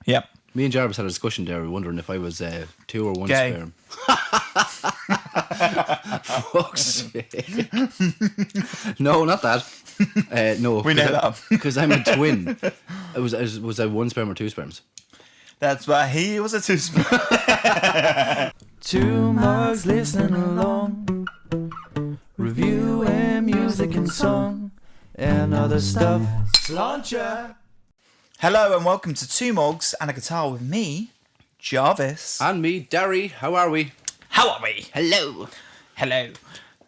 Yep. Me and Jarvis had a discussion there, wondering if I was 2 or 1 Gay. sperm. Fuck's sake. No, not that. No. We know that. Because I'm a twin. Was I 1 sperm or 2 sperms? That's why he was a two-sperm. Two mugs listening along, reviewing music and song, and other stuff. Sláinte. Hello and welcome to Two Mugs and a Guitar with me, Jarvis. And me, Darry. How are we? How are we? Hello. Hello.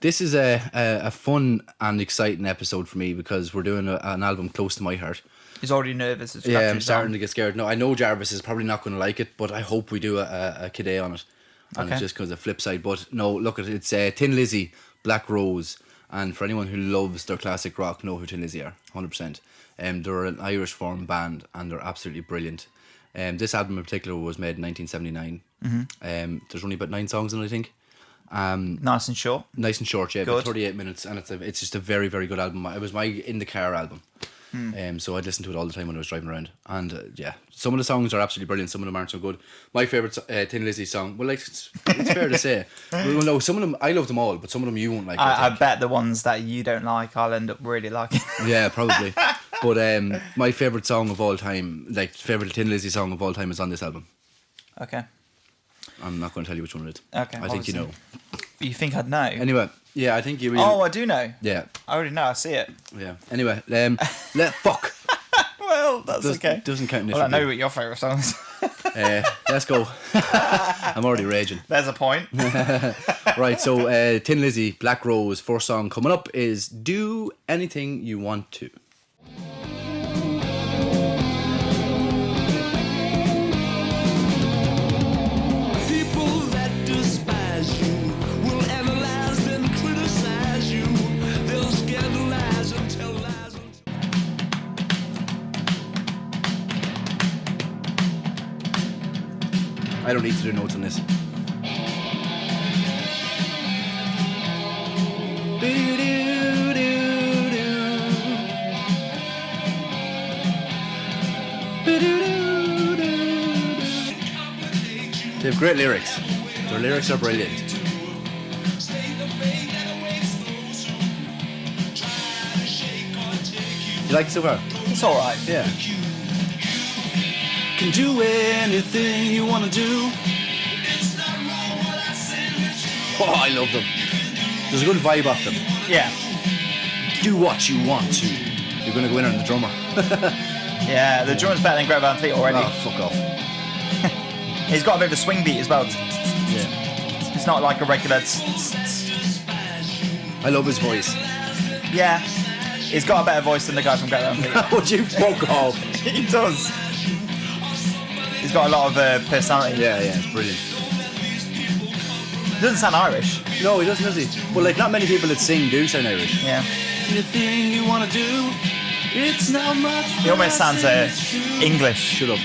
This is a fun and exciting episode for me because we're doing an album close to my heart. He's already nervous. Yeah, I'm starting to get scared. No, I know Jarvis is probably not going to like it, but I hope we do a Kid on it. And it's just because of the flip side. But no, look, it's THIN LIZZY, Black Rose. And for anyone who loves their classic rock, know who THIN LIZZY are, 100%. They're an Irish form band and they're absolutely brilliant. This album in particular was made in 1979. Mm-hmm. There's only about 9 songs in it, I think. Nice and short. Nice and short, yeah. Good. About 38 minutes, and it's just a very, very good album. It was my in the car album. So I'd listen to it all the time when I was driving around. And yeah, some of the songs are absolutely brilliant. Some of them aren't so good. My favourite THIN LIZZY song, well, like it's fair to say. Well, no, some of them I love them all, but some of them you won't like. I bet the ones that you don't like, I'll end up really liking. Yeah, probably. But my favourite song of all time, like favourite THIN LIZZY song of all time, is on this album. Okay. I'm not going to tell you which one it is. Okay. I think you know. You think I'd know? Anyway, yeah, I think you. Oh, I do know. Yeah. I already know. I see it. Yeah. Anyway, fuck. Well, that's okay. Doesn't count. In this Well, I know review. what your favourite song is. Let's go. I'm already raging. There's a point. Right, so THIN LIZZY, Black Rose, first song coming up is Do Anything You Want To. I don't need to do notes on this. They have great lyrics. Their lyrics are brilliant. Do you like it so far? It's alright. Yeah. Can do anything you want to do. Oh, I love them. There's a good vibe off them. Yeah. Do what you want to. You're going to go in on the drummer. Yeah, the drummer's better than Greg Van Fleet already. Oh, fuck off. He's got a bit of a swing beat as well. Yeah. It's not like a regular... I love his voice. Yeah. He's got a better voice than the guy from Greg Van Fleet. Would you fuck off? He does. He's got a lot of personality. Yeah, it's brilliant. He doesn't sound Irish. No, he doesn't, does he? Well, like, not many people that sing do sound Irish. Yeah. Anything you want to do, it's not much. He almost sounds English. Shut up.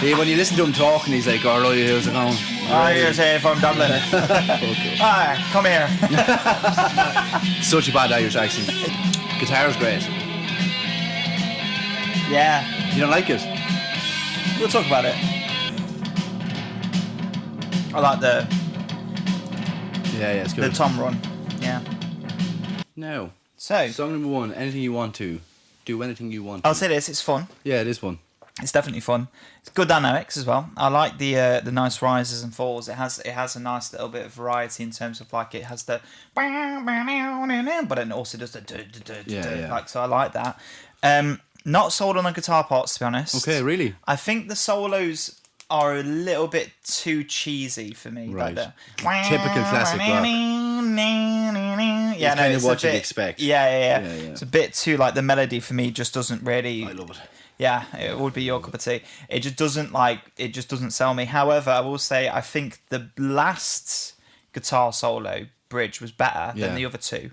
Yeah, when you listen to him talking, he's like, all right, how's it going? Oh, you're saying from Dublin. Hi, come here. Such a bad Irish accent. Guitar's great. Yeah. You don't like it? We'll talk about it. I like the Yeah, it's good. the tom run. Yeah. Now, So, song number 1, anything you want to. Do anything you want to. I'll say this, it's fun. Yeah, it is fun. It's definitely fun. It's good dynamics as well. I like the nice rises and falls. It has a nice little bit of variety in terms of like it has the but it also does the Yeah. like, so I like that. Not sold on the guitar parts, to be honest. Okay, really? I think the solos are a little bit too cheesy for me. Right. Like Typical classic rock. Yeah, It's kind of what you'd expect. Yeah. Yeah. It's a bit too like the melody for me just doesn't really. I love it. Yeah, it would be your cup of tea. It just doesn't sell me. However, I will say I think the last guitar solo bridge was better than the other two.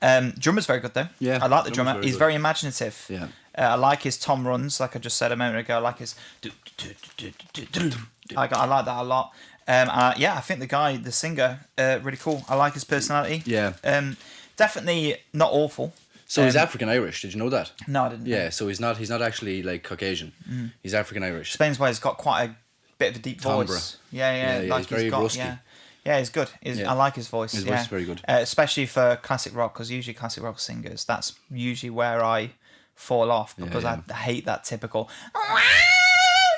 Drummer's very good though. Yeah, I like the drummer's drummer. very He's good. very imaginative. Yeah. I like his tom runs, like I just said a moment ago. I like his. I like that a lot. I think the singer, really cool. I like his personality. Yeah. Definitely not awful. So he's African Irish. Did you know that? No, I didn't. Yeah, so he's not actually like Caucasian. He's African Irish. Explains why he's got quite a bit of a deep voice. Yeah. Like he's very rusty. Yeah, he's good. I like his voice. His voice is very good. Especially for classic rock, because usually classic rock singers, that's usually where I fall off, because I hate that typical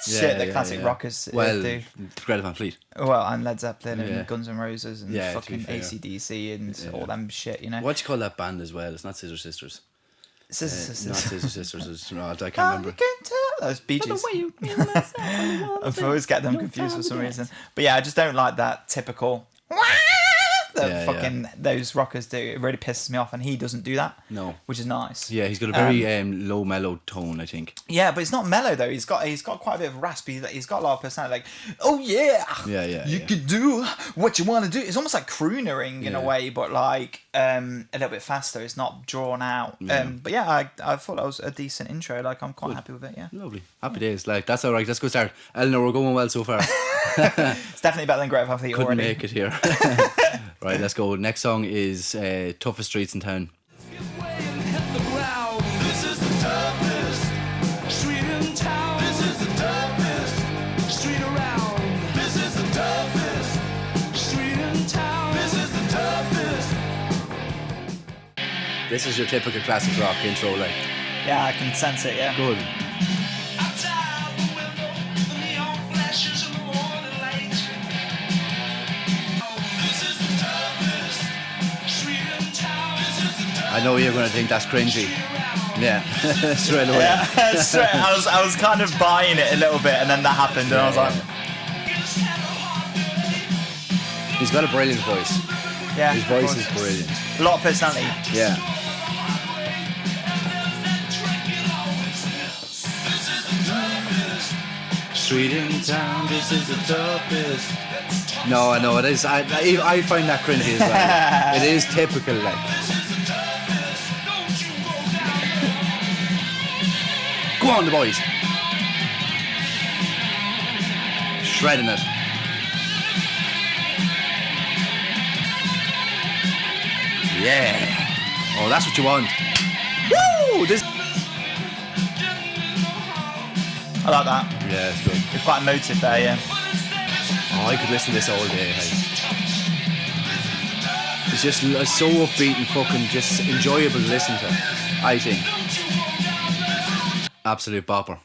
shit that classic rockers do. Greta Van Fleet. Well, and Led Zeppelin and Guns N' Roses and fucking AC/DC and all them shit, you know. What do you call that band as well? It's not Scissor Sisters. Scissor Sisters. Not Scissor Sisters. It's, no, I can't remember. You can tell. Those Bee Gees. I always get them confused for some reason. But yeah, I just don't like that typical that those rockers do. It really pisses me off, and he doesn't do that. No, which is nice. Yeah, he's got a very low mellow tone, I think. Yeah, but it's not mellow though. He's got quite a bit of raspy. He's got a lot of personality. Like, oh yeah, you can do what you want to do. It's almost like croonering in a way, but like a little bit faster. It's not drawn out. But yeah, I thought that was a decent intro. Like, I'm quite happy with it. Yeah, lovely, happy days. Like, that's all right. Let's go start. Eleanor, we're going well so far. It's definitely better than Greta Van Fleet. Couldn't make it here. Right, let's go. Next song is Toughest Streets in Town. This is your typical classic rock intro, like. Yeah, I can sense it, yeah. Good. I know you're going to think that's cringy. Yeah, straight away. Yeah, straight. I was kind of buying it a little bit, and then that happened, and I was like... He's got a brilliant voice. Yeah. His voice is brilliant. A lot of personality. Yeah. Street in town, this is the toughest. No, I know it is. I find that cringy as well. It is typical, like. Go on, the boys. Shredding it. Yeah. Oh, that's what you want. Woo! This. I like that. Yeah, it's good. It's quite emotive there, yeah. Oh, I could listen to this all day. Hey. It's just so upbeat and fucking just enjoyable to listen to, I think. Absolute bopper.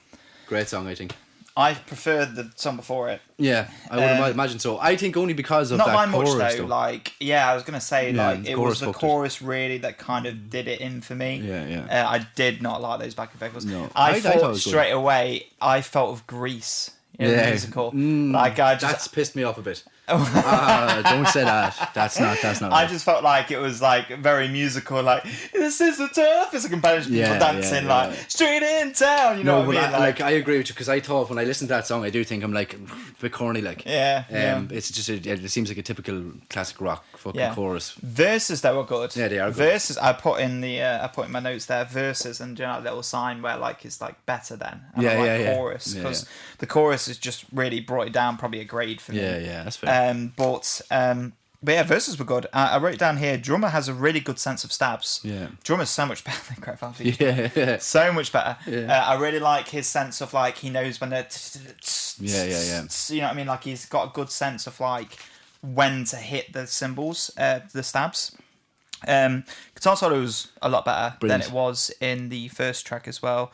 Great song, I think. I preferred the song before it. Yeah, I would imagine so. I think only because of not that by chorus, much though. Like, yeah, I was gonna say like it was the chorus really that kind of did it in for me. Yeah. I did not like those backing vocals. No, I thought straight away. I felt of Grease. The musical. Like that's pissed me off a bit. Don't say that. That's not. I just felt like it was like very musical. Like, this is the toughest. I can manage people dancing like straight in town. You know what I mean? Like I agree with you, because I thought when I listen to that song, I do think I'm like a bit corny. Like it's just it seems like a typical classic rock fucking chorus. Verses though are good. Yeah, they are good. Verses. I put in my notes there. Verses, and you know, that little sign where like it's like better than. And chorus, because the chorus has just really brought it down probably a grade for me. Yeah, that's fair. But yeah, verses were good. I wrote down here, drummer has a really good sense of stabs. Yeah. Drummer's so much better than Greta Van Fleet. Yeah. So much better. Yeah. I really like his sense of like, he knows when to... Yeah. You know what I mean? Like, he's got a good sense of like when to hit the cymbals, the stabs. Guitar solo was a lot better than it was in the first track as well.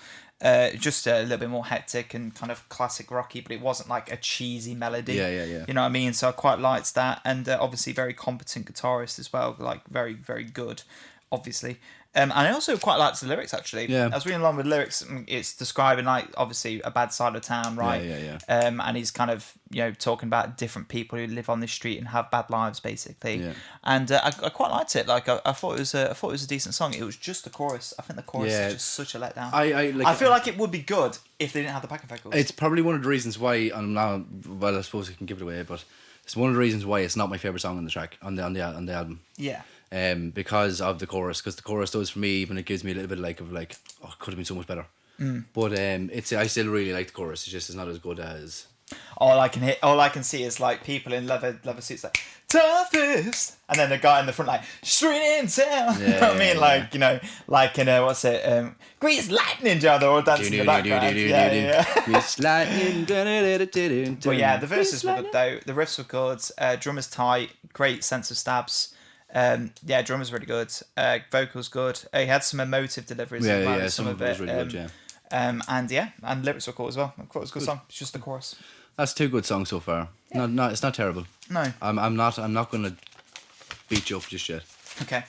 Just a little bit more hectic and kind of classic rocky, but it wasn't like a cheesy melody. Yeah. You know what I mean? So I quite liked that, and obviously very competent guitarist as well, like very, very good, obviously. And I also quite liked the lyrics actually. Yeah. I was reading along with lyrics. It's describing like obviously a bad side of town, right? Yeah. And he's kind of talking about different people who live on this street and have bad lives basically. Yeah. And I quite liked it. Like I thought it was a decent song. It was just the chorus. I think the chorus is just such a letdown. I feel like it would be good if they didn't have the backing vocals. It's probably one of the reasons why. I suppose I can give it away, but it's one of the reasons why it's not my favorite song on the track on the album. Yeah. Because of the chorus, because the chorus does for me, even it gives me a little bit like it could have been so much better. But I still really like the chorus. It's just it's not as good as All I can see is like people in leather suits like toughest, and then the guy in the front like straight in town. You know what I mean? Like like in what's it? Grease Lightning, they're all dancing in the background. Grease Lightning. But yeah, the verses were good though. The riffs were good. Drummer's tight. Great sense of stabs. Drummer's really good. Vocals good. He had some emotive deliveries. Yeah, some of it was really good. And lyrics were cool as well. I thought it was a good song. It's just the chorus. That's 2 good songs so far. Yeah. No, it's not terrible. No. I'm not gonna beat you up just yet. Okay.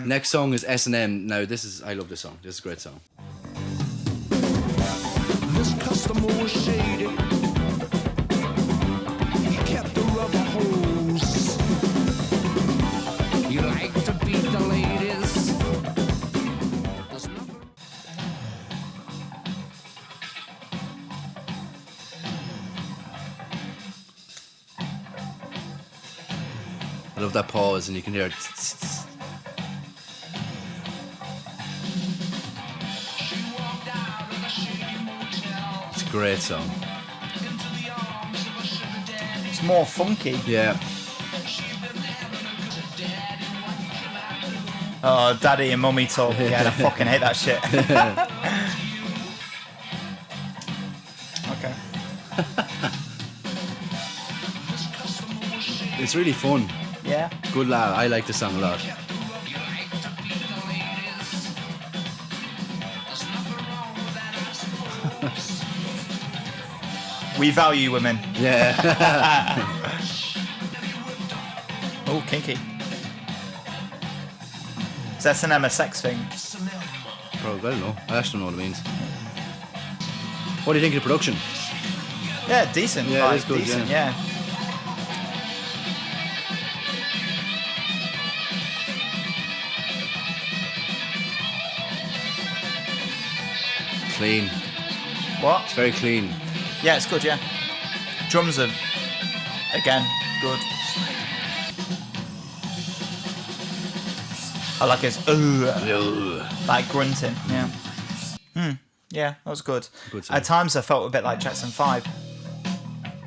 Next song is S&M. Now I love this song. This is a great song. This customer was shady. He kept the rubber hose. You like to beat the ladies. I love that pause, and you can hear it. It's a great song. It's more funky. Yeah. Oh, daddy and mummy talk. Yeah, I fucking hate that shit. Okay. It's really fun. Yeah. Good lad. I like the song a lot. We value women. Yeah. Oh, kinky. Is S&M a sex thing? Probably, I don't know. I actually don't know what it means. What do you think of the production? Yeah, decent. Yeah, it's good, decent, yeah. Clean. What? It's very clean. Yeah, it's good, yeah. Drums are, again, good. I like his like grunting, yeah. Yeah, that was good. At times I felt a bit like Jackson 5.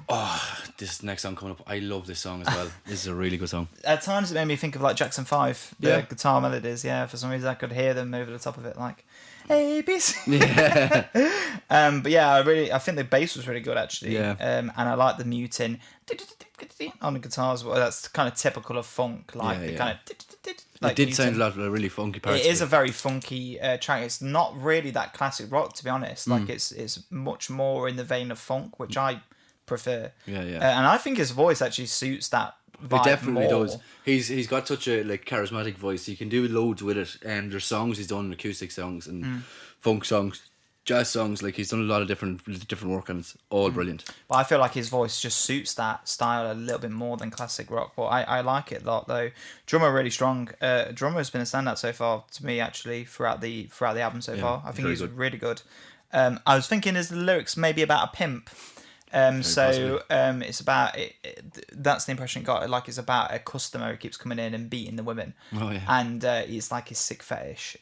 Oh, this next song coming up, I love this song as well. This is a really good song. At times it made me think of like Jackson 5, the guitar melodies, yeah. For some reason I could hear them over the top of it, like ABC. Yeah. But yeah, I think the bass was really good actually. Yeah. And I like the muting on the guitars. Well, that's kind of typical of funk, like the kind of. Like it did sound a lot of really funky parts. It is a very funky track. It's not really that classic rock, to be honest. Like it's much more in the vein of funk, which I prefer. Yeah. And I think his voice actually suits that vibe. It definitely more. does. He's got such a charismatic voice. He can do loads with it. And there's songs he's done, acoustic songs and funk songs, jazz songs. Like he's done a lot of different work, and it's all brilliant. But I feel like his voice just suits that style a little bit more than classic rock. But I like it a lot though. Drummer really strong. Drummer has been a standout so far to me actually throughout the album so far. I think he's really good. I was thinking, is the lyrics maybe about a pimp? It's about that's the impression it got. Like it's about a customer who keeps coming in and beating the women. Oh yeah. And it's like his sick fetish.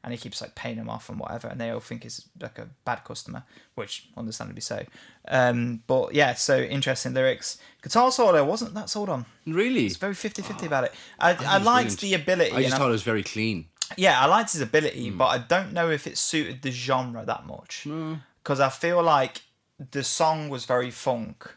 And he keeps like paying them off and whatever, and they all think he's like a bad customer, which understandably so. But yeah, so interesting lyrics. Guitar solo wasn't that sold on. Really? It's very 50-50 about it. I liked the ability. I just thought it was very clean. Yeah, I liked his ability, but I don't know if it suited the genre that much. Because I feel like the song was very funk.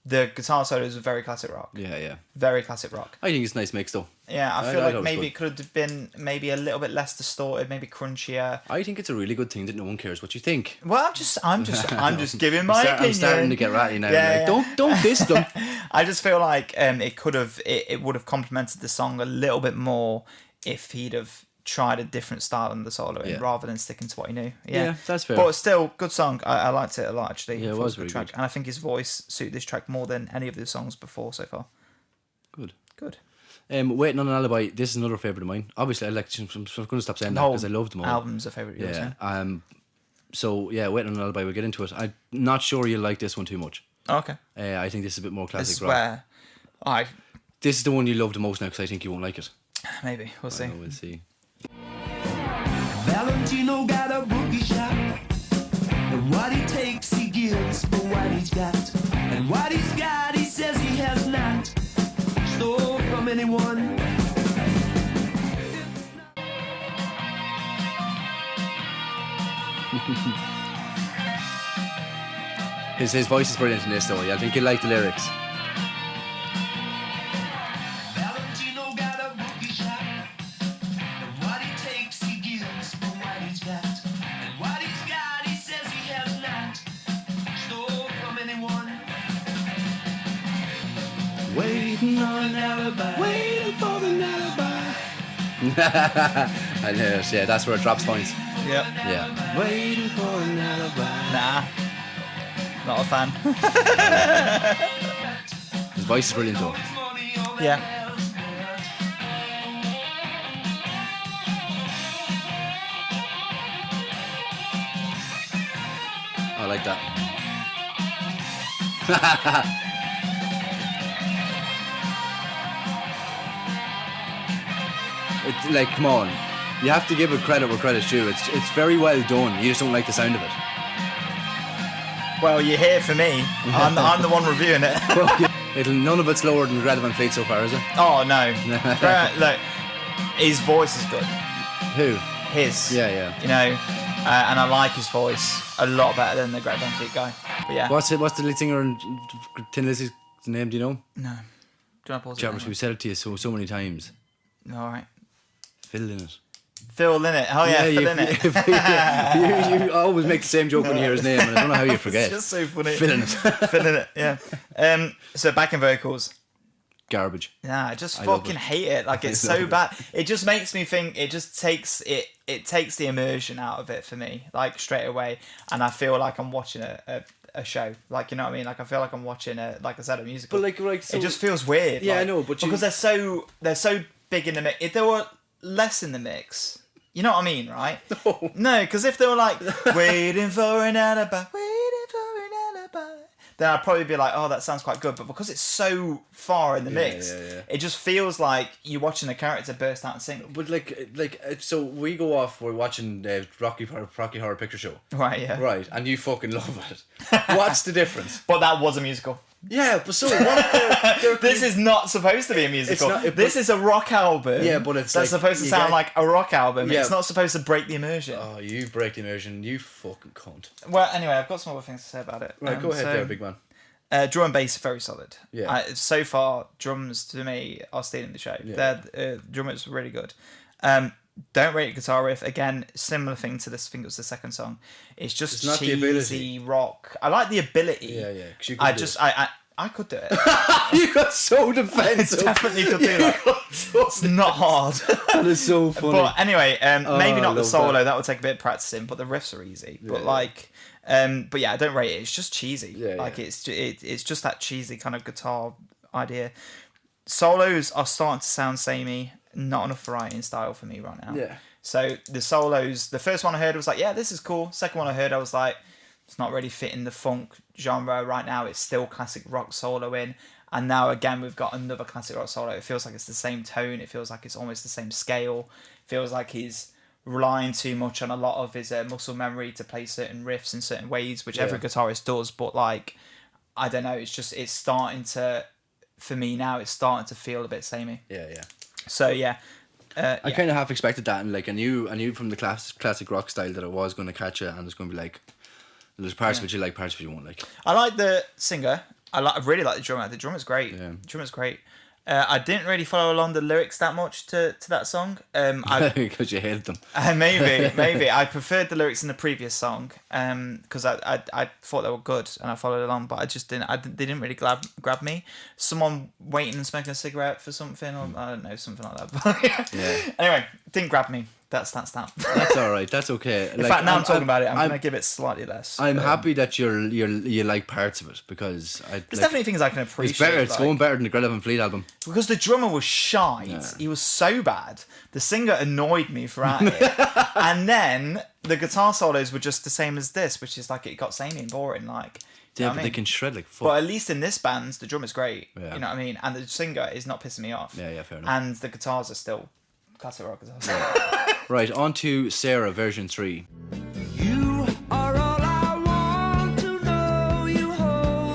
The guitar solos were very classic rock. Yeah. Very classic rock. I think it's a nice mix though. Yeah, I feel like maybe it could have been maybe a little bit less distorted, maybe crunchier. I think it's a really good thing that no one cares what you think. Well, I'm just giving my opinion. I'm starting to get ratty now. Yeah. Don't diss them. I just feel like it would have complemented the song a little bit more if he'd have tried a different style in the solo rather than sticking to what he knew. Yeah, that's fair. But still, good song. I liked it a lot actually. Yeah, it was a good track, and I think his voice suited this track more than any of the songs before so far. Good. Waiting on an Alibi. This is another favourite of mine. Obviously, I'm going to stop saying that because I loved them all. Album's a favourite. Yeah. So yeah, Waiting on an Alibi. We'll get into it. I'm not sure you'll like this one too much. Okay. I think this is a bit more classic This is rock. where This is the one you love the most now because I think you won't like it. Maybe we'll see. We'll see. Valentino got a boogie shop, and what he takes he gives, but what he got. And what he's got, he says he has not. Stole from anyone. His voice is brilliant in this though. I think you like the lyrics. Valentino got a bookie shot. And what he takes, he gives for what he's got. And what he's got, he says he has not. Stole from anyone. Waiting on an alibi. Waiting for an alibi. I know, yeah, that's where it drops points. Yep. Yeah. Waiting for an alibi. Nah. Not a fan. His voice is brilliant though. Yeah. I like that. It's like, come on. You have to give it credit where credit's due. It's very well done. You just don't like the sound of it. Well, you're here for me. I'm the one reviewing it. None of it's lower than Greta Van Fleet so far, is it? Oh no. Look, his voice is good. Who? His. Yeah. You know, and I like his voice a lot better than the Greta Van Fleet guy. But yeah. What's the lead singer in Tin Lizzy's name? Do you know? No. Do you want to pause it? Jarvis, we said it to you so many times. All right. Phil in it. Phil Lynott. Oh yeah, Phil Lynott. You always make the same joke when you hear his name, and I don't know how you forget. It's just so funny. Phil in it. Phil Lynott, yeah. So backing vocals. Garbage. Nah, I just fucking hate it. Like, it's so bad. It just makes me think. It just takes it. It takes the immersion out of it for me, like straight away. And I feel like I'm watching a show. Like, you know what I mean? Like, I feel like I'm watching like I said, a musical. But like so it just feels weird. Yeah, like, I know, but because they're so big in the mix. If they were less in the mix, you know what I mean, right? No, because if they were like waiting for an alibi, then I'd probably be like, oh, that sounds quite good. But because it's so far in the mix, it just feels like you're watching a character burst out and sing. But so we go off. We're watching the Rocky Horror Picture Show. Right. Yeah. Right, and you fucking love it. What's the difference? But that was a musical. Yeah, but so what? This is not supposed to be a musical. This is a rock album. Yeah, but it's that's supposed to sound like a rock album. Yeah. It's not supposed to break the immersion. Oh, you break the immersion, you fucking cunt. Well, anyway, I've got some other things to say about it. Right, go ahead there, big man. Drum and bass are very solid. Yeah. So far, drums to me are stealing the show. Yeah. Drummers really good. Don't rate guitar riff. Again, similar thing to this. I think it was the second song. It's just not cheesy the ability. rock. I like the ability. Yeah. I could do it. You got so defensive. I definitely could do that. It's not hard. That is so funny. But anyway, maybe not the solo. That That would take a bit of practicing, but the riffs are easy. But Yeah. but yeah, I don't rate it. It's just cheesy. Yeah, It's just that cheesy kind of guitar idea. Solos are starting to sound samey. Not enough variety in style for me right now. Yeah. So the solos, the first one I heard was like, yeah, this is cool. Second one I heard, I was like, it's not really fitting the funk genre right now. It's still classic rock soloing. And now again, we've got another classic rock solo. It feels like it's the same tone. It feels like it's almost the same scale. It feels like he's relying too much on a lot of his muscle memory to play certain riffs in certain ways, which every guitarist does. But like, I don't know. It's starting to, for me now, it's starting to feel a bit samey. Yeah. So yeah. I kind of half expected that, and like I knew from the classic rock style that it was going to catch it, and it's going to be like, there's parts of it you like, parts of it you won't like. I like the singer. I really like the drummer. The drummer's great. Yeah. The drummer's great. I didn't really follow along the lyrics that much to that song. Because you hated them. Maybe I preferred the lyrics in the previous song. Because I thought they were good and I followed along, but I just didn't. They didn't really grab me. Someone waiting and smoking a cigarette for something, or I don't know, something like that. Yeah. Anyway, didn't grab me. That's that. That's all right. That's okay. In fact, now I'm talking about it, I'm gonna give it slightly less. I'm happy that you like parts of it, because there's definitely things I can appreciate. It's better. It's going better than the Greta Van Fleet album. Because the drummer was shite. Yeah. He was so bad. The singer annoyed me throughout it. And then the guitar solos were just the same as this, which is like it got samey and boring. Like, yeah, but they can shred like fuck. But at least in this band, the drummer's great. Yeah. You know what I mean? And the singer is not pissing me off. Yeah, fair enough. And the guitars are still classic rock guitars. Yeah. Right, on to Sarah version 3. You are all I want to know. You hold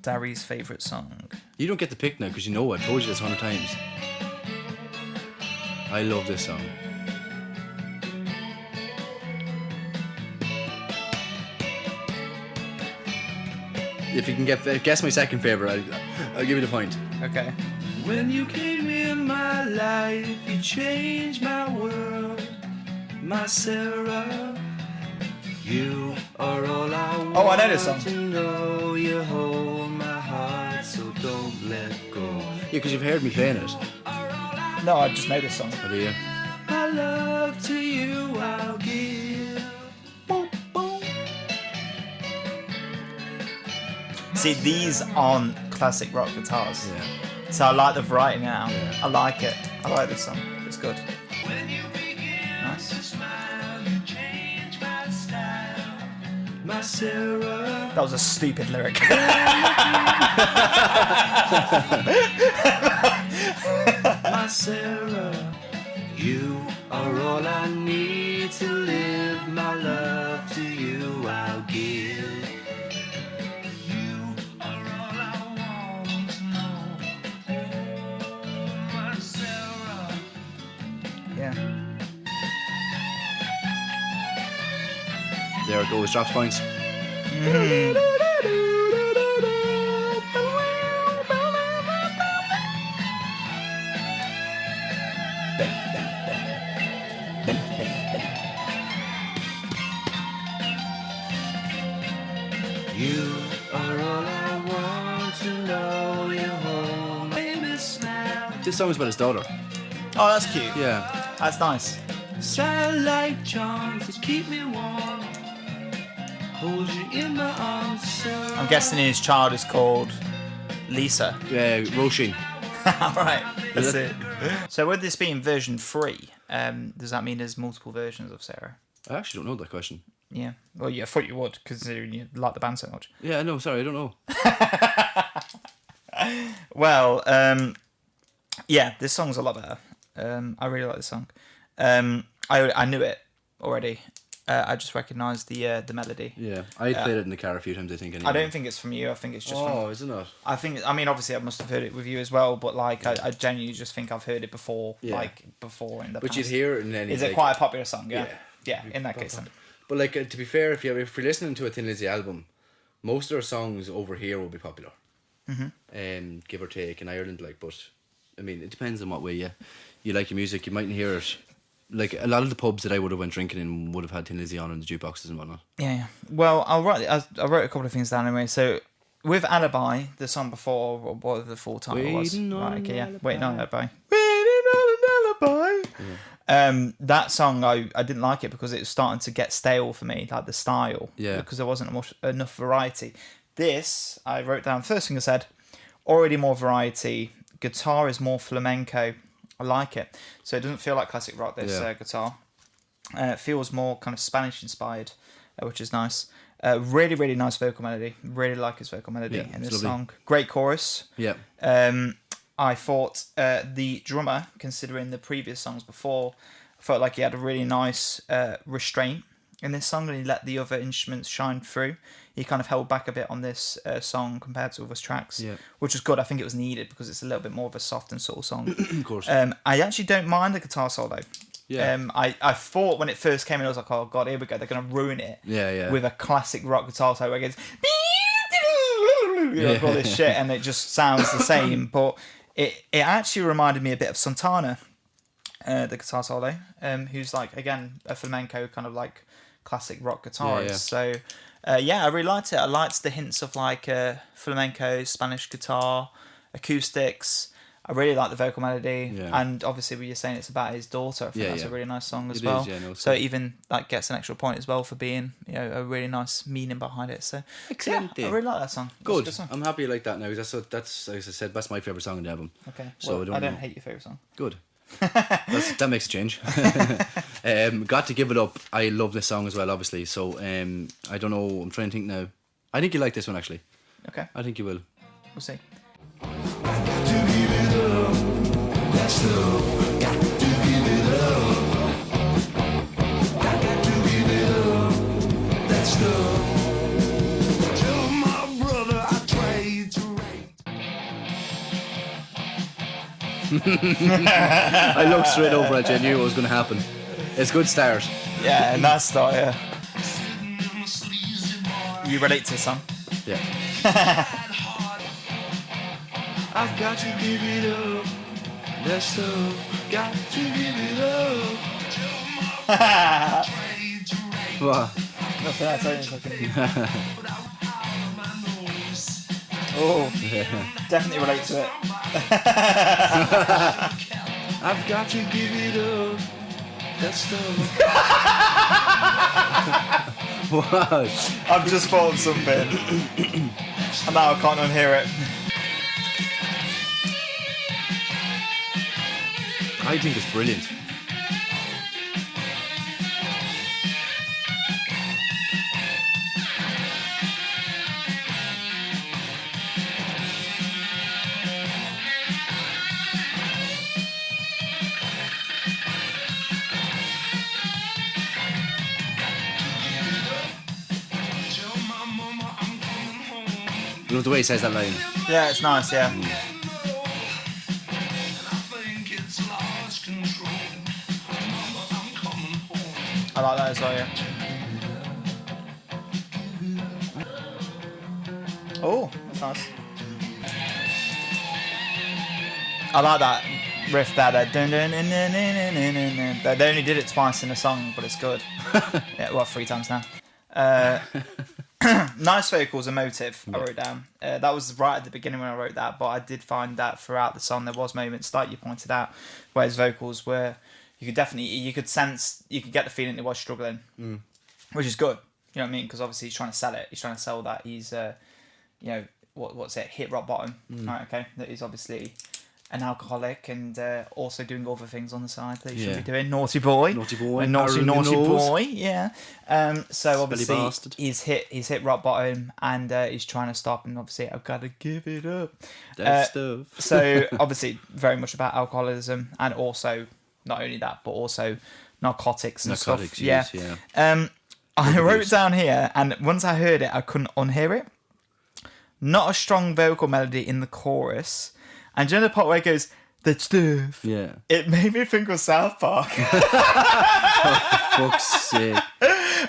Darry's favourite song. You don't get the pick now because you know I told you this 100 times. I love this song. If you can guess my second favourite, I'll give you the point. Okay. When you came in my life, you changed my world, my Sarah. You are all I want. Oh, I know this song. To know you hold my heart, so don't let go. Yeah, because you've heard me playing it. No, I just know this song. Oh, do you? My love to you I'll give. Boom, boom. See, these aren't classic rock guitars. Yeah. So I like the variety now. Yeah. I like it. I like this song. It's good. Nice. My Sarah. That was a stupid lyric. My Sarah, you are all I need to live. My love to you I'll give. You are all I want to know. My Sarah. Yeah. There it goes, drops points. You are all I want to know. You hold my famous smile. This song is about his daughter. Oh, that's cute. Yeah. That's nice. Satellite charms that keep me warm. Hold you in my arms. I'm guessing his child is called Lisa. Yeah, Roisin. Right, that's it. So with this being version 3, does that mean there's multiple versions of Sarah? I actually don't know that question. Yeah. Well, yeah, I thought you would, because you like the band so much. Yeah, no, sorry, I don't know. Well, yeah, this song's a lot better. I really like this song. I knew it already. I just recognised the melody. Yeah, I played it in the car a few times, I think. Anyway. I don't think it's from you. I think it's just from... Oh, is it not? I mean, obviously I must have heard it with you as well, but like, I genuinely just think I've heard it before, Yeah. like, before in the But past. you'd hear it in any... Is it like, quite a popular song, yeah? Yeah. Yeah, in that case then. But like, to be fair, if you're listening to a Thin Lizzy album, most of their songs over here will be popular. Mm-hmm. Give or take, in Ireland, like, but, I mean, it depends on what way you like your music. You mightn't hear it... Like, a lot of the pubs that I would have went drinking in would have had Thin Lizzy on in the jukeboxes and whatnot. Yeah. Well, I wrote a couple of things down anyway. So, with Alibi, the song before, what the full title was. Right, okay, yeah. Waiting on Alibi. Waiting on an Alibi. Yeah. That song, I didn't like it because it was starting to get stale for me, like the style. Yeah. Because there wasn't enough variety. This, I wrote down, first thing I said, already more variety. Guitar is more flamenco. I like it. So it doesn't feel like classic rock, this guitar. It feels more kind of Spanish inspired, which is nice. Really, really nice vocal melody. Really like his vocal melody in this song. Great chorus. Yeah. I thought the drummer, considering the previous songs before, I felt like he had a really nice restraint in this song, and he let the other instruments shine through. He kind of held back a bit on this song compared to other tracks, which was good. I think it was needed because it's a little bit more of a soft and subtle song. Of course. I actually don't mind the guitar solo. Yeah. I thought when it first came in, I was like, oh god, here we go. They're going to ruin it. Yeah. With a classic rock guitar solo where it goes, all this shit, and it just sounds the same. But it actually reminded me a bit of Santana, the guitar solo, who's like, again, a flamenco kind of like classic rock guitarist. So I really liked it. I liked the hints of like flamenco, Spanish guitar, acoustics. I really like the vocal melody, and obviously when you're saying it's about his daughter, I think that's a really nice song as well. So it even like gets an extra point as well for being, you know, a really nice meaning behind it. So excellent. Yeah, I really like that song. Good. Song. I'm happy you like that now. That's as I said, that's my favourite song in the album. Okay. So well, I don't hate your favourite song. Good. That makes a change. Got to Give It Up. I love this song as well, obviously. So I don't know. I'm trying to think now. I think you like this one actually. Okay. I think you will. We'll see. Tell my brother I tried to I looked straight over at you. I knew what was going to happen. It's a good start. Yeah, nice start, yeah. You relate to the song? Yeah. I've got to give it up. Let's go. Got to give it up. What? Nothing else, I fucking... Oh, definitely relate to it. I've got to give it up. Let's go. What? I've just thought of something. And now I can't unhear it. I think it's brilliant. You love the way he says that line. Yeah, it's nice, yeah. I like that as well, yeah. Oh, that's nice. I like that riff there. That dun, dun, dun, dun, dun, dun, dun, dun. They only did it twice in a song, but it's good. Yeah, well, 3 times now. Nice vocals, emotive, I wrote down. That was right at the beginning when I wrote that, but I did find that throughout the song there was moments, like you pointed out, where his vocals were, you could get the feeling he was struggling, which is good, you know what I mean, because obviously he's trying to sell it, he's trying to sell that he's, what's it, hit rock bottom, right, okay, that he's obviously an alcoholic and also doing other things on the side that he should be doing. Naughty boy, naughty boy. Yeah. So obviously he's hit rock bottom and he's trying to stop, and obviously I've got to give it up. That stuff. So obviously very much about alcoholism, and also not only that, but also narcotics and stuff. Use, yeah. I wrote it down here, and once I heard it, I couldn't unhear it. Not a strong vocal melody in the chorus. And do you know the part where it goes, the stuff? Yeah. It made me think of South Park. Oh, for fuck's sake.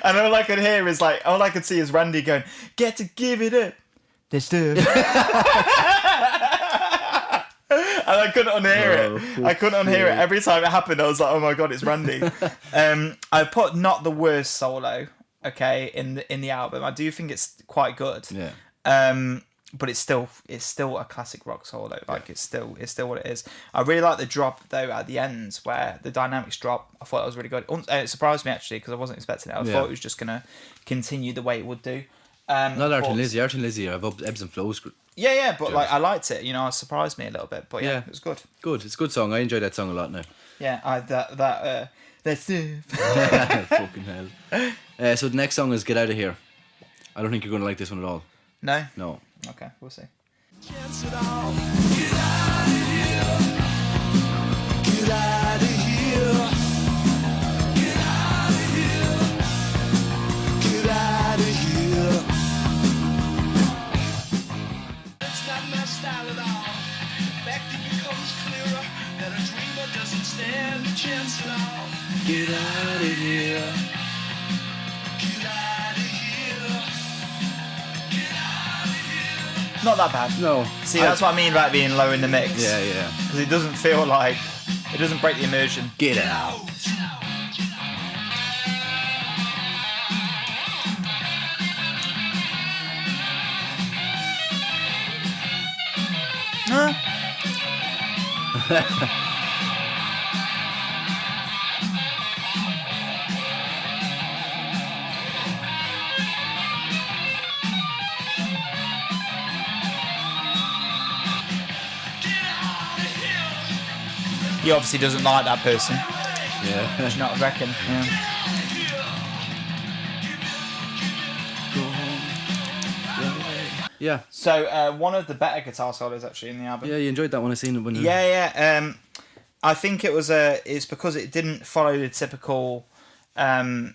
And all I could hear is like, all I could see is Randy going, get to give it up. The stuff. And I couldn't unhear it. I couldn't unhear it. Every time it happened, I was like, oh my God, it's Randy. I put not the worst solo, okay, in the album. I do think it's quite good. Yeah. But it's still a classic rock solo. Like it's still what it is. I really like the drop though at the end where the dynamics drop. I thought that was really good. It surprised me actually because I wasn't expecting it. I thought it was just gonna continue the way it would do. Not Artin Lizzy. Artin Lizzy have ebbs and flows. Yeah, but like I liked it. You know, it surprised me a little bit. But yeah, it was good. Good. It's a good song. I enjoy that song a lot now. Yeah, that's it. Fucking hell. So the next song is Get Out of Here. I don't think you're gonna like this one at all. No. No. Okay, we'll see. Get out of here. Get out of here. Get out of here. Get out of here. It's not my style at all. In fact, it becomes clearer that a dreamer doesn't stand a chance at all. Get out of here. Get out of here. Not that bad. No. See, that's what I mean about being low in the mix. Yeah. Because it doesn't feel like... It doesn't break the immersion. Get out. He obviously doesn't like that person. Yeah. Do you not reckon? Yeah. Yeah. So one of the better guitar solos actually in the album. Yeah, you enjoyed that one. I seen it when. Yeah. I think it's because it didn't follow the typical. It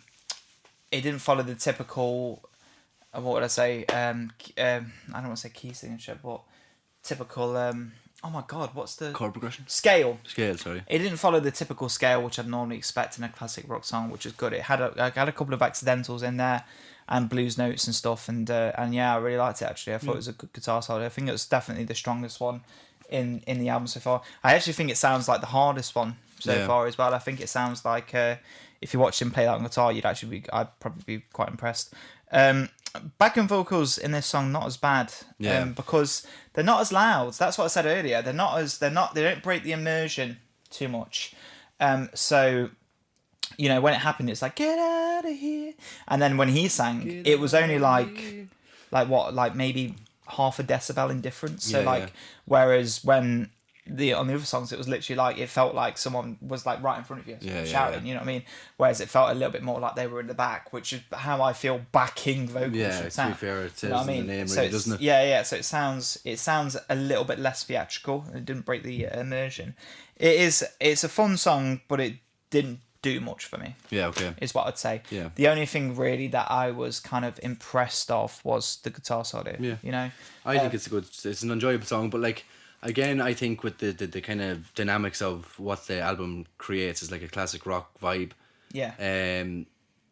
didn't follow the typical. What would I say? I don't want to say key signature, but typical oh my god, what's the chord progression? Scale. Sorry. It didn't follow the typical scale which I'd normally expect in a classic rock song, which is good. It had a couple of accidentals in there and blues notes and stuff, and yeah, I really liked it actually. I thought it was a good guitar solo. I think it was definitely the strongest one in the album so far. I actually think it sounds like the hardest one so far as well. I think it sounds like if you watched him play that on guitar, I'd probably be quite impressed. Backing vocals in this song not as bad, because they're not as loud. That's what I said earlier. They don't break the immersion too much. So, you know, when it happened, it's like, get out of here. And then when he sang, it was only like maybe half a decibel in difference. So whereas when on the other songs, it was literally like, it felt like someone was like right in front of you shouting, you know what I mean? Whereas it felt a little bit more like they were in the back, which is how I feel backing vocals should sound. To be fair, it says you know what I mean? in the name, so really, doesn't it? Yeah. So it sounds a little bit less theatrical. It didn't break the immersion. It's a fun song, but it didn't do much for me. Yeah, okay. Is what I'd say. Yeah. The only thing really that I was kind of impressed of was the guitar solo. Yeah. You know? I think it's an enjoyable song, but like, again, I think with the kind of dynamics of what the album creates is like a classic rock vibe. Yeah.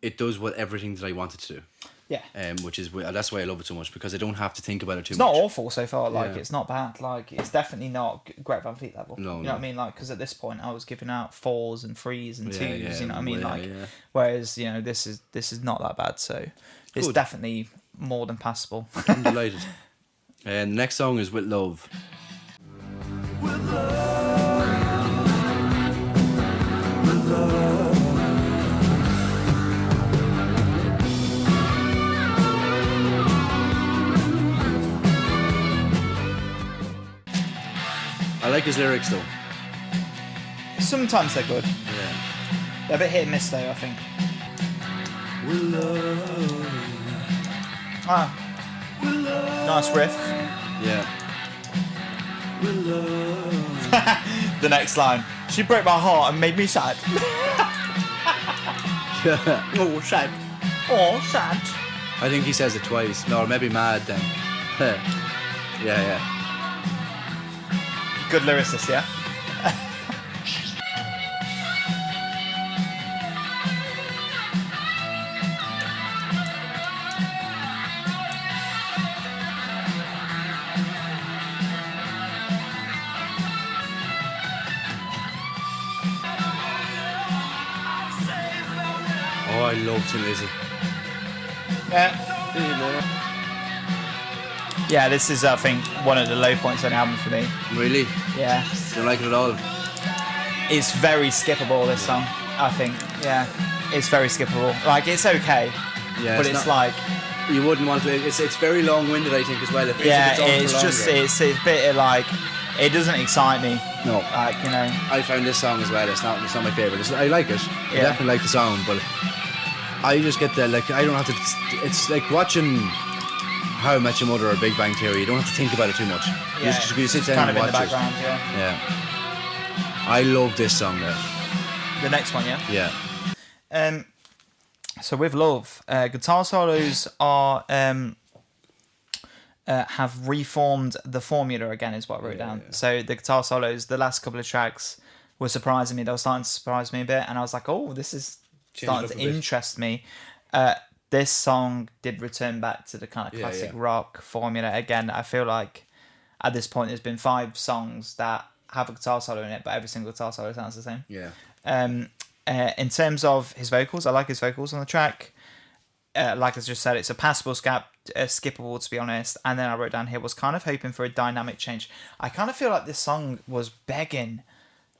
It does everything that I wanted to do. Yeah. Which is that's why I love it so much, because I don't have to think about it too It's much. not awful so far. Like it's not bad. Like it's definitely not Greg Van Fleet level. No, you know what I mean? Like because at this point I was giving out 4s and 3s and 2s. Yeah, you know what I mean? yeah, Like yeah. whereas this is not that bad. So it's Good. definitely more than passable. I'm delighted. And the next song is With Love. I like his lyrics though. Sometimes they're good. Yeah. They're a bit hit and miss though. I think. With love. Nice riff. Yeah. With love. The next line. She broke my heart and made me sad. Oh, sad. Oh, sad. I think he says it twice. No, or maybe mad then. yeah. Good lyricist, yeah? Oh, I love THIN LIZZY. Yeah, this is, I think, one of the low points on the album for me. Really? Yeah. Don't like it at all. It's very skippable, this song, I think. Yeah. It's very skippable. Like, it's okay. Yeah, but it's like... You wouldn't want to... It's very long-winded, I think, as well. It feels Yeah, like it's on for just... longer. It's a bit of, like... It doesn't excite me. No. Like, you know... I found this song as well. It's not my favourite. I like it. I Yeah. definitely like the song, but I just get the... Like, I don't have to... It's like watching How I Met Your Mother or Big Bang Theory. You don't have to think about it too much. Yeah, You sit down kind and of in watch the background, it. yeah. Yeah. I love this song, though. The next one, yeah? Yeah. So with Love, guitar solos are have reformed the formula again, is what I wrote down. Yeah. So the guitar solos, the last couple of tracks were surprising me. They were starting to surprise me a bit, and I was like, "Oh, this is starting to interest me." This song did return back to the kind of classic rock formula again. I feel like at this point, there's been 5 songs that have a guitar solo in it, but every single guitar solo sounds the same. Yeah. In terms of his vocals, I like his vocals on the track. Like I just said, it's a passable skippable, to be honest. And then I wrote down here, was kind of hoping for a dynamic change. I kind of feel like this song was begging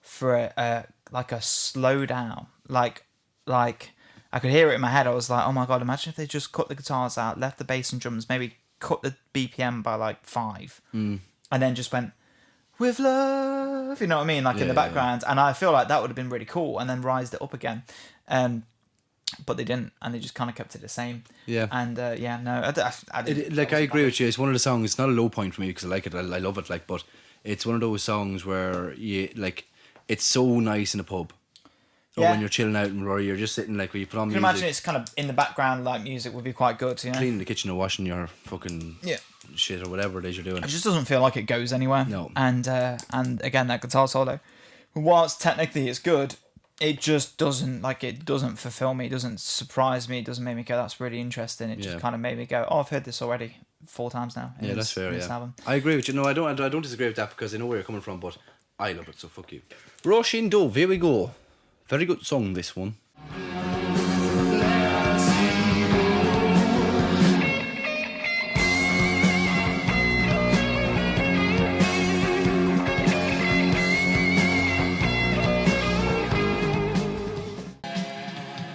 for a slowdown. Like I could hear it in my head. I was like, oh my God, imagine if they just cut the guitars out, left the bass and drums, maybe cut the BPM by like 5. And then just went, with love, you know what I mean? Like in the background. And I feel like that would have been really cool, and then rised it up again. But they didn't, and they just kind of kept it the same. Yeah. And I didn't. I agree with you. It's one of the songs. It's not a low point for me because I like it. I love it. Like, but it's one of those songs where you like. It's so nice in a pub, or when you're chilling out and or you're just sitting like where you put on You can music. imagine it's kind of in the background, like music would be quite good. You know, Cleaning the kitchen or washing your fucking shit or whatever it is you're doing. It just doesn't feel like it goes anywhere. No. And again, that guitar solo, whilst technically it's good, it just doesn't fulfill me. It doesn't surprise me. It doesn't make me go, that's really interesting. It just kind of made me go, oh, I've heard this already 4 times now. Yeah, that's fair. Yeah, I agree with you. No, I don't disagree with that because I know where you're coming from, but I love it. So fuck you. Roisin Dubh. Here we go. Very good song, this one.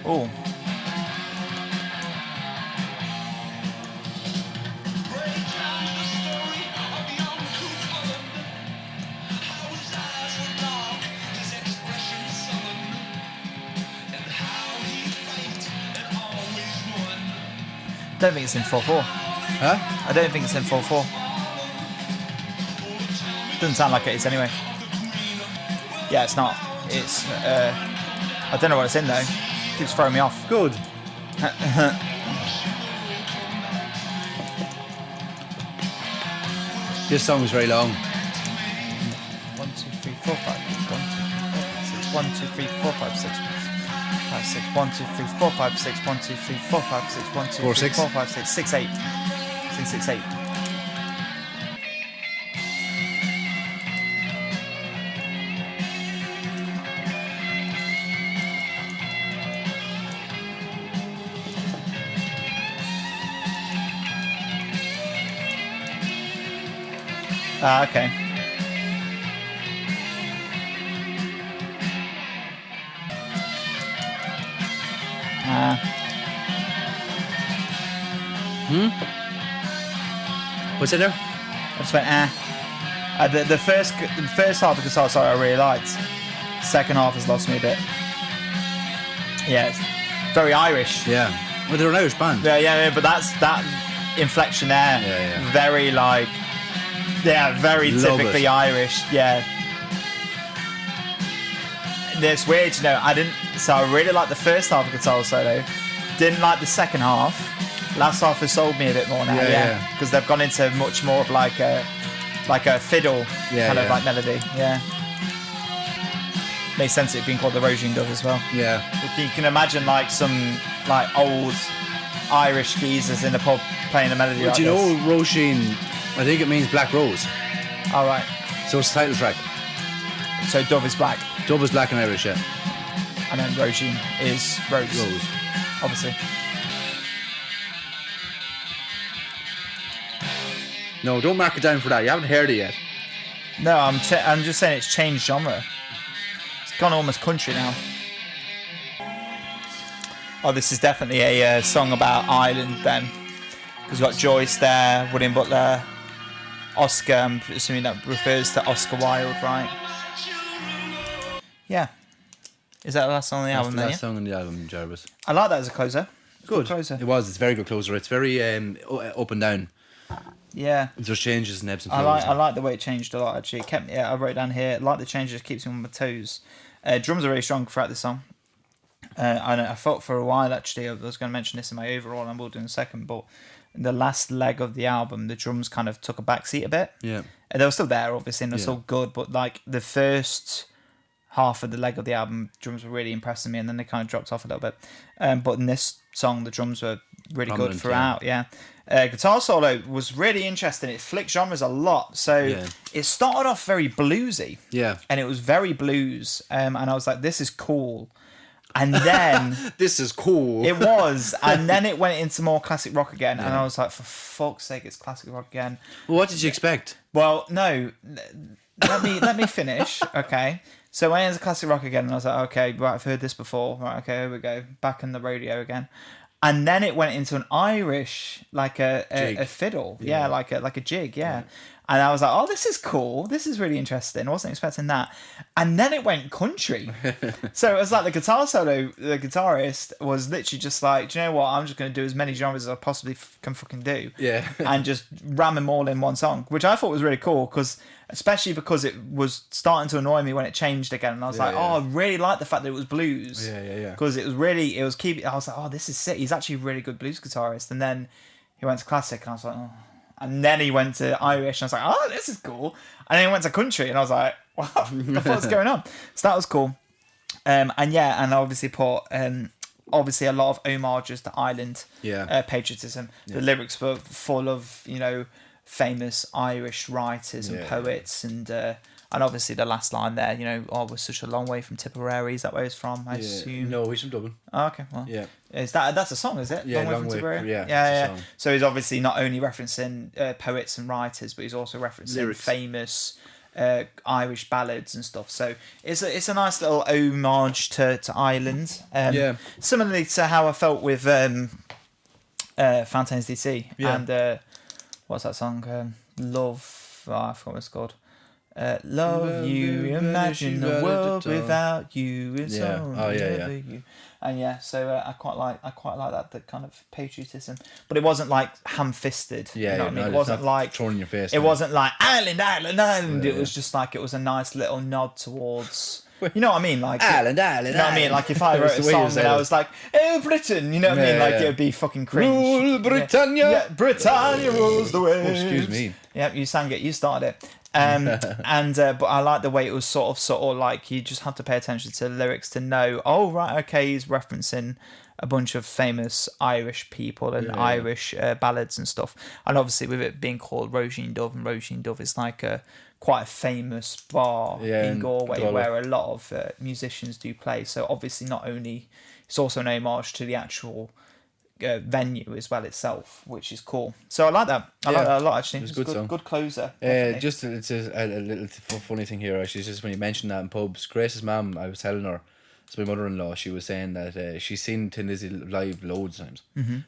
Oh. I don't think it's in 4/4. Huh? I don't think it's in 4/4. Doesn't sound like it is anyway. Yeah, it's not. It's I don't know what it's in though. Keeps throwing me off. Good. This song is very long. 1, 2, 3, 4, 5. 1, 2, 3, 4, 5, 6. 5, 6. 1, 2, 3, 4, 5, 6. 1, 2, 3, 4, 5, 6. 1, 2, 3, 4, 5, 6. 6, 8. 6, 6, 8. Okay. What's it there? I just went, the first half of the guitar solo I really liked. Second half has lost me a bit. Yeah, it's very Irish. Yeah. Well, they're an Irish band. Yeah, but that inflection there. Yeah. Very like, very Love typically it. Irish. Yeah. It's weird, I really liked the first half of the guitar solo. Didn't like the second half. Last half has sold me a bit more now, because they've gone into much more of like a fiddle kind of like melody, Makes sense it being called the Roisin Dubh as well. Yeah. You can imagine like some like old Irish geezers in the pub playing a melody like But you this. know, Roisin, I think it means Black Rose. All right. So it's the title track. So Dubh is black, Dubh is black and Irish, yeah. and then Roisin is rose. Obviously. No, don't mark it down for that. You haven't heard it yet. No, I'm just saying it's changed genre. It's gone almost country now. Oh, this is definitely a song about Ireland then. Because we've got Joyce there, William Butler, Oscar, I'm assuming that refers to Oscar Wilde, right? Yeah. Is that the last song on the album then? That's the last song on the album, Jarvis. I like that as a closer. Good. Closer. It was. It's a very good closer. It's very up and down. Yeah. There's changes and ebbs and I flows. like the way it changed a lot actually. It kept I wrote down here, like the changes keeps me on my toes. Drums are really strong throughout the song. And I felt for a while actually, I was going to mention this in my overall and we'll do in a second, but the last leg of the album, the drums kind of took a backseat a bit. Yeah. And they were still there obviously and they were still good, but like the first half of the leg of the album, drums were really impressing me and then they kind of dropped off a little bit. But in this song, the drums were really good throughout, guitar solo was really interesting. It flicked genres a lot. So it started off very bluesy. Yeah. And it was very blues. And I was like, this is cool. And then... This is cool. It was. And then it went into more classic rock again. And I was like, for fuck's sake, it's classic rock again. Well, what did you expect? Well, no. Let me finish, okay? So I went into classic rock again, and I was like, okay, right, I've heard this before. Right, okay, here we go. Back in the rodeo again. And then it went into an Irish, like a fiddle. Yeah, like a jig, yeah. And I was like, oh, this is cool. This is really interesting. I wasn't expecting that. And then it went country. So it was like the guitar solo, the guitarist was literally just like, do you know what? I'm just going to do as many genres as I possibly can fucking do. Yeah. And just ram them all in one song, which I thought was really cool especially because it was starting to annoy me when it changed again. And I was like, oh, I really like the fact that it was blues. Yeah. Because I was like, oh, this is sick. He's actually a really good blues guitarist. And then he went to classic and I was like, oh, and then he went to Irish, and I was like, oh, this is cool. And then he went to country, and I was like, wow, what's going on? So that was cool. And obviously put obviously a lot of homages to Ireland patriotism. The lyrics were full of, you know, famous Irish writers and poets, and obviously the last line there, you know, we're such a long way from Tipperary. Is that where he's from? I assume. No, he's from Dublin. Oh, okay, well, that's a song, is it? Yeah, Long Way from Tipperary. So he's obviously not only referencing poets and writers, but he's also referencing lyrics. Famous Irish ballads and stuff. So it's a nice little homage to Ireland. Similarly to how I felt with Fountains DC and what's that song? Love. I forgot what it's called. Love you, imagine the world without you. It's only you. And so I quite like that kind of patriotism, but it wasn't like ham-fisted. You know what I mean? It wasn't like thrown in your face. It wasn't like Ireland. It was just like it was a nice little nod towards. You know what I mean? Like Ireland. You know what I mean? Like if I wrote a song and I was like, "Oh, Britain," you know what I mean? Like it would be fucking cringe. Rule Britannia. Yeah, Britannia rules the waves. Oh, excuse me. Yeah, you sang it. You started it. But I like the way it was sort of like you just had to pay attention to the lyrics to know, oh right, okay, he's referencing a bunch of famous Irish people and Irish ballads and stuff. And obviously with it being called Roisin Dubh, and Roisin Dubh is like quite a famous bar in Galway where a lot of musicians do play. So obviously not only, it's also an homage to the actual venue as well itself, which is cool. So I like that. I like that a lot, actually. It's a good closer. Just it's a little funny thing here, actually. Just when you mentioned that in pubs, Grace's mum, I was telling her, it's my mother-in-law, she was saying that she's seen THIN LIZZY live loads of times.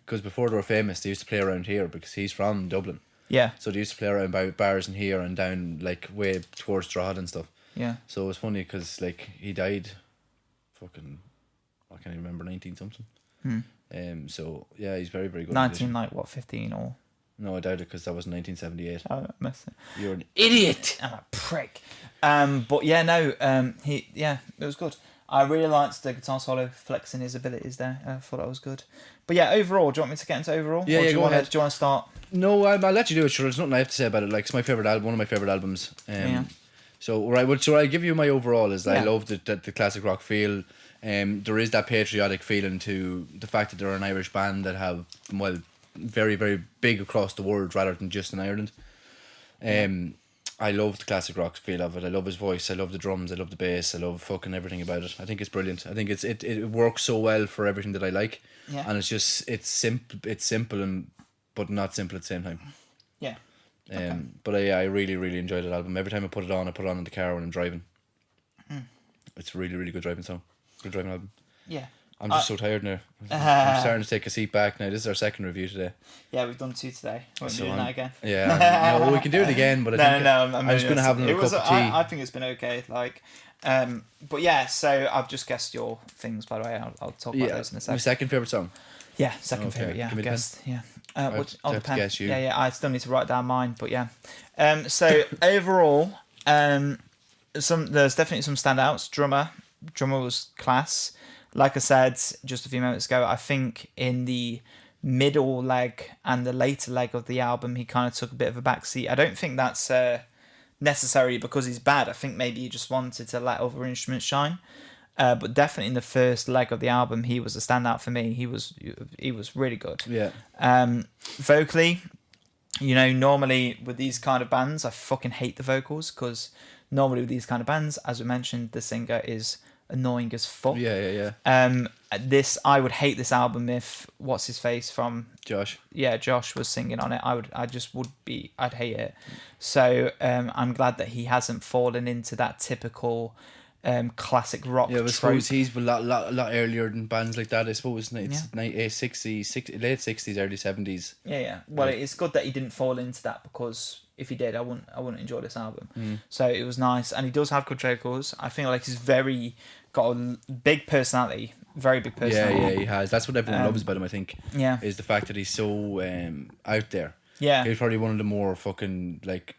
Because before they were famous, they used to play around here because he's from Dublin. Yeah. So they used to play around bars in here and down like way towards Drogheda and stuff. Yeah. So it was funny because like he died fucking, I can't even remember, 19 something. So yeah, he's very, very good. 19 like what, 15 or? No, I doubt it because that was 1978. Oh, I missed it. You're an idiot. I'm a prick. But yeah, no, it was good. I really liked the guitar solo flexing his abilities there. I thought that was good. But yeah, overall, do you want me to get into overall? Yeah, do you want ahead. Do you want to start? No, I'll let you do it. Sure, there's nothing I have to say about it. Like, it's my favorite album, one of my favorite albums. So right, so I give you my overall is I love the classic rock feel. There is that patriotic feeling to the fact that they're an Irish band that have very, very big across the world rather than just in Ireland. I love the classic rock feel of it. I love his voice. I love the drums. I love the bass. I love fucking everything about it. I think it's brilliant. I think it works so well for everything that I like. Yeah. And it's simple and but not simple at the same time. Yeah. But I really, really enjoyed that album. Every time I put it on in the car when I'm driving. It's a really, really good driving song. Good driving album. Yeah. I'm just so tired now. I'm starting to take a seat back now. This is our second review today. Yeah, we've done 2 today. We're doing that again. Yeah. No, we can do it again, but I'm just going to have another cup of tea. I think it's been okay. Like, but yeah. So I've just guessed your things. By the way, I'll talk about those in a second. My second favorite song. Yeah, second favorite. Yeah, I guessed. Yeah. On pen. Guess you. Yeah. I still need to write down mine, but yeah. So overall, there's definitely some standouts. Drummer was class. Like I said just a few moments ago, I think in the middle leg and the later leg of the album, he kind of took a bit of a backseat. I don't think that's necessarily because he's bad. I think maybe he just wanted to let other instruments shine. But definitely in the first leg of the album, he was a standout for me. He was really good. Yeah. Vocally, normally with these kind of bands, I fucking hate the vocals because normally with these kind of bands, as we mentioned, the singer is annoying as fuck. Yeah. I would hate this album if what's his face from Josh. Yeah, Josh was singing on it. I'd hate it. So I'm glad that he hasn't fallen into that typical classic rock. Yeah, I suppose he's a lot earlier than bands like that. I suppose it's late 60s, early 70s. Yeah. Well, it's good that he didn't fall into that because if he did, I wouldn't enjoy this album. So it was nice, and he does have good vocals. I feel like he's got a big personality, very big personality. Yeah, he has. That's what everyone loves about him, I think. Yeah, is the fact that he's so out there. Yeah, he's probably one of the more fucking like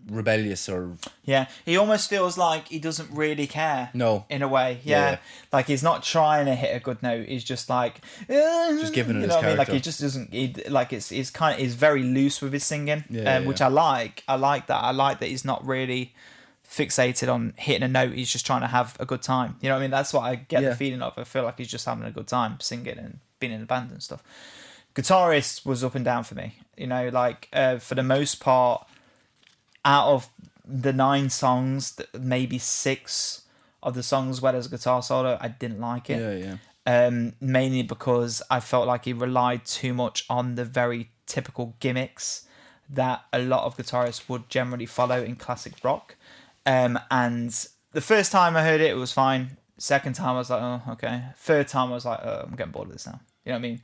rebellious or Yeah, he almost feels like he doesn't really care. No. In a way, yeah. Yeah. Like he's not trying to hit a good note. He's just like, Just giving it you his know what I mean? Like character. he just doesn't. Like it's kind of he's very loose with his singing, Yeah, which yeah. I like. I like that. I like that he's not really fixated on hitting a note. He's just trying to have a good time. You know what I mean? That's what I get Yeah. the feeling of. I feel like he's just having a good time singing and being in a band and stuff. Guitarist was up and down for me. You know, like for the most part, out of the 9 songs, maybe 6 of the songs where there's a guitar solo, I didn't like it. yeah. Mainly because I felt like he relied too much on the very typical gimmicks that a lot of guitarists would generally follow in classic rock. And the first time I heard it, it was fine. Second time I was like, oh, okay. Third time I was like, oh, I'm getting bored of this now. You know what I mean?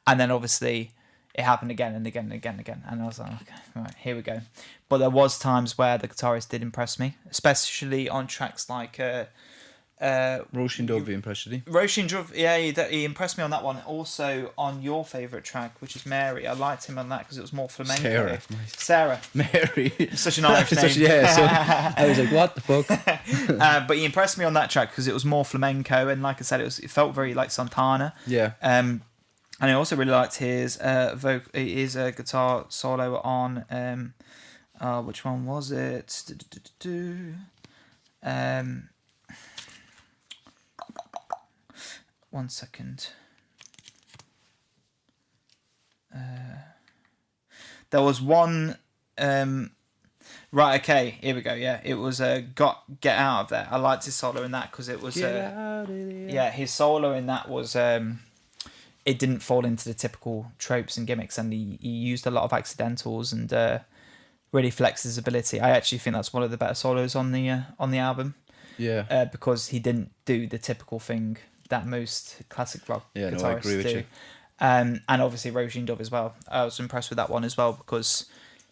And then obviously it happened again and again and again and again. And I was like, okay, all right, here we go. But there was times where the guitarist did impress me, especially on tracks like Roisin Dubh impressed you. Roisin Dubh. Yeah, he impressed me on that one. Also on your favourite track, which is Mary. I liked him on that because it was more flamenco. Sarah. Mary. Such an Irish name. So I was like, what the fuck? But he impressed me on that track because it was more flamenco, and like I said, it felt very like Santana. Yeah. And I also really liked his guitar solo on which one was it? One second. There was one. Right. Okay. Here we go. Yeah. It was Get Out of There. I liked his solo in that because it was. Yeah. His solo in that was. It didn't fall into the typical tropes and gimmicks, and he used a lot of accidentals and really flexed his ability. I actually think that's one of the better solos on the album. Yeah. Because he didn't do the typical thing that most classic rock guitarists I agree with do. you. And obviously Roisin Dubh as well. I was impressed with that one as well because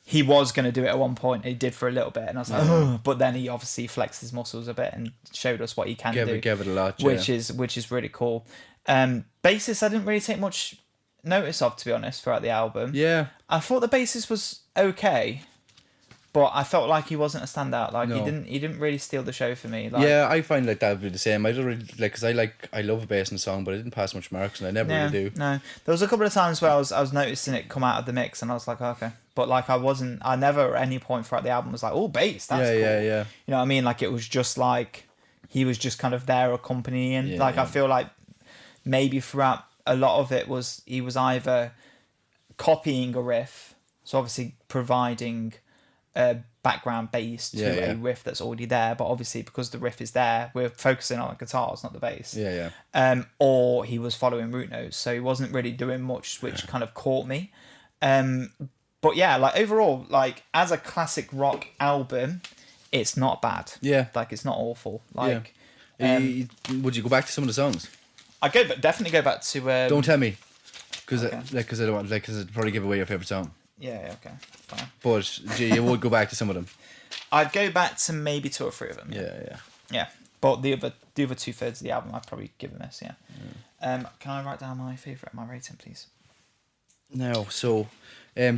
he was going to do it at one point. He did for a little bit, and I was like, oh. But then he obviously flexed his muscles a bit and showed us what he can do. Gave it a lot, which is really cool. Bassist, I didn't really take much notice of, to be honest, throughout the album. Yeah. I thought the bassist was okay, but I felt like he wasn't a standout. Like he didn't really steal the show for me. Like, yeah, I find like that would be the same. I don't really like because I love a bass in a song, but I didn't pass much marks, and I never really do. No, there was a couple of times where I was noticing it come out of the mix, and I was like, oh, okay, but like I never at any point throughout the album was like, oh, bass, that's cool. Yeah. You know what I mean? Like it was just like he was just kind of there accompanying. I feel like maybe throughout a lot of it was he was either copying a riff, so obviously providing a background bass to a riff that's already there, but obviously because the riff is there, we're focusing on the guitars, not the bass. Or he was following root notes, so he wasn't really doing much, which kind of caught me. But yeah, like overall, like as a classic rock album, it's not bad. Yeah, like it's not awful. Like, would you go back to some of the songs? Definitely go back to. Don't tell me, because I don't want because it'd probably give away your favorite song. Yeah, okay, fine. But you would go back to some of them. I'd go back to maybe 2 or 3 of them. Yeah. But the other 2/3 of the album, I'd probably give a miss. Yeah. Can I write down my rating, please? No. So, you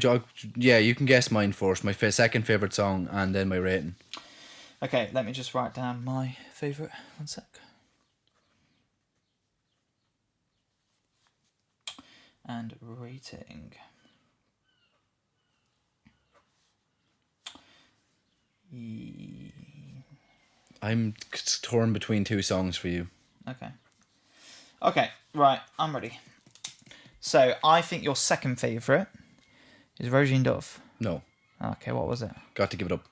can guess mine first. My second favorite song, and then my rating. Okay, let me just write down my favorite. One sec. And rating. I'm torn between 2 songs for you. Okay, right, I'm ready. So, I think your second favourite is Roisin Dubh. No. Okay, what was it? Got to Give It Up.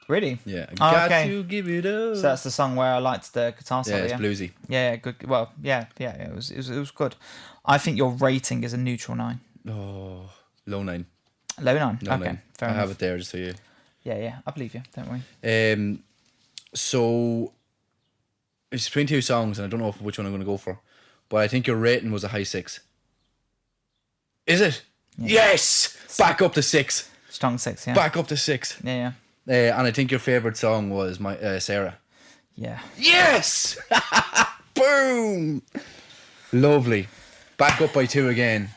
Really? Yeah. Got to give it up. So that's the song where I liked the guitar solo. Yeah, it's bluesy. Yeah, good. Well, yeah. It was good. I think your rating is a neutral 9. Oh, low 9. Low 9. Low okay, 9. fair I enough. have it there just so you. Yeah. I believe you. Don't worry. So it's between 2 songs, and I don't know which one I'm going to go for, but I think your rating was a high 6. Is it? Yeah. Yes. Back up to 6. Strong 6. Yeah. Back up to 6. Yeah. And I think your favorite song was my Sarah. Yeah. Yes! Boom! Lovely. Back up by 2 again.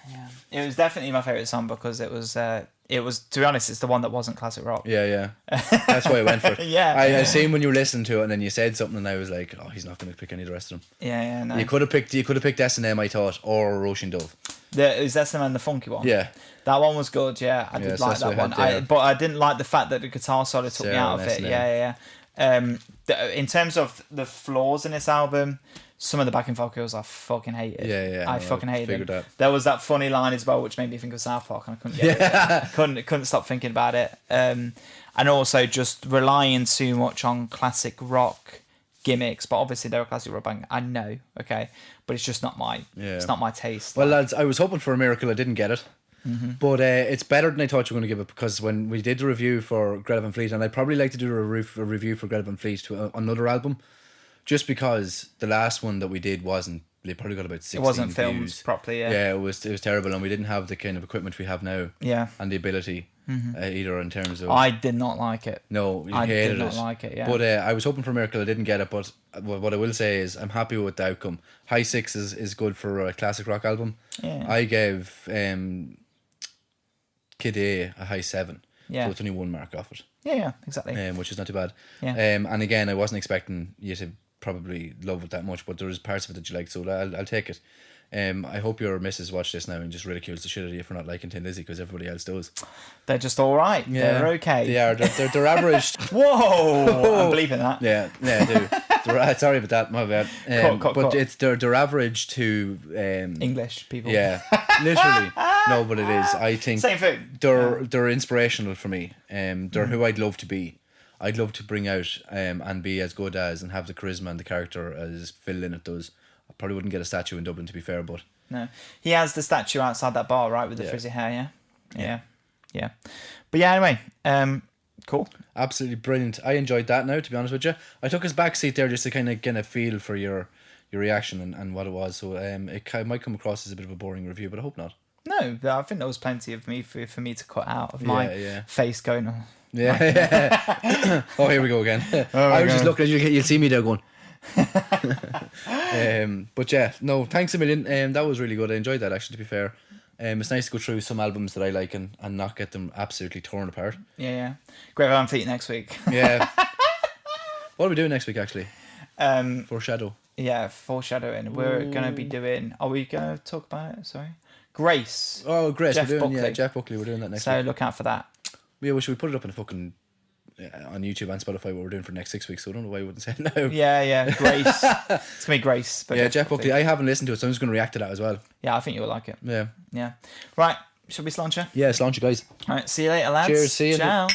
It was definitely my favourite song because it was, to be honest, it's the one that wasn't classic rock. Yeah. That's why I went for it. Yeah. I seen when you were listening to it and then you said something and I was like, oh, he's not going to pick any of the rest of them. Yeah, no. You could have picked S&M, I thought, or Roisin Dubh. It was S&M, the funky one. Yeah. That one was good, yeah. I did like that one. But I didn't like the fact that the guitar solo took me out of it. Yeah. In terms of the flaws in this album, some of the backing vocals I fucking hated. Yeah. I fucking hated them. That. There was that funny line as well, which made me think of South Park, and I couldn't get it. Couldn't stop thinking about it. And also just relying too much on classic rock gimmicks. But obviously they're a classic rock band. I know, okay, but it's just not it's not my taste. Well, lads, I was hoping for a miracle. I didn't get it. Mm-hmm. But it's better than I thought you were going to give it, because when we did the review for Greta Van Fleet, and I'd probably like to do a review for Greta Van Fleet to another album, just because the last one that we did they probably got about 16 It wasn't views. filmed properly, yeah. Yeah, it was terrible, and we didn't have the kind of equipment we have now. Yeah. And the ability either in terms of... I did not like it. No, you I hated did not it. like it, yeah. But I was hoping for a miracle. I didn't get it, but what I will say is I'm happy with the outcome. High 6 is good for a classic rock album. Yeah. I gave Kid A high 7. Yeah. So it's only 1 mark off it. Yeah, exactly. Which is not too bad. Yeah. And again, I wasn't expecting you to probably love it that much, but there is parts of it that you like, so I'll take it. I hope your missus watched this now and just ridicules the shit out of you for not liking THIN LIZZY, because everybody else does. They're just all right. Yeah. They're okay. They are. They're average. Whoa! I'm bleeping that. Yeah, I do. Sorry about that, my bad. But it's they're average to English people. Yeah, literally. No, but it is. I think same thing. They're inspirational for me. They're who I'd love to be. I'd love to bring out and be as good as and have the charisma and the character as Phil Lynott does. I probably wouldn't get a statue in Dublin, to be fair, but no, he has the statue outside that bar, right, with the frizzy hair. Yeah. But yeah, anyway, cool. Absolutely brilliant. I enjoyed that. Now, to be honest with you, I took his back seat there just to kind of get a feel for your reaction and what it was. So it might come across as a bit of a boring review, but I hope not. No, I think there was plenty of me for me to cut out of my face going on. Yeah. Oh, here we go again. I was just looking at you. You'll see me there going. But yeah, no, thanks a million. That was really good. I enjoyed that, actually, to be fair. It's nice to go through some albums that I like and not get them absolutely torn apart. Yeah. Greta Van Fleet next week. Yeah. What are we doing next week, actually? Foreshadow. Yeah, foreshadowing. We're going to be doing... Are we going to talk about it? Sorry. Grace. Oh, Grace. Jeff Buckley. Jeff Buckley. We're doing that next week. So look out for that. Yeah, should we put it up in a fucking... on YouTube and Spotify what we're doing for the next 6 weeks, so I don't know why you wouldn't say it now. Yeah, Grace. It's going to be Grace. But yeah, Jeff Buckley. I haven't listened to it, so I'm just going to react to that as well. Yeah, I think you'll like it. Yeah. Right, should we sláinte? Yeah, sláinte, guys. Alright, see you later, lads. Cheers, see you. Ciao.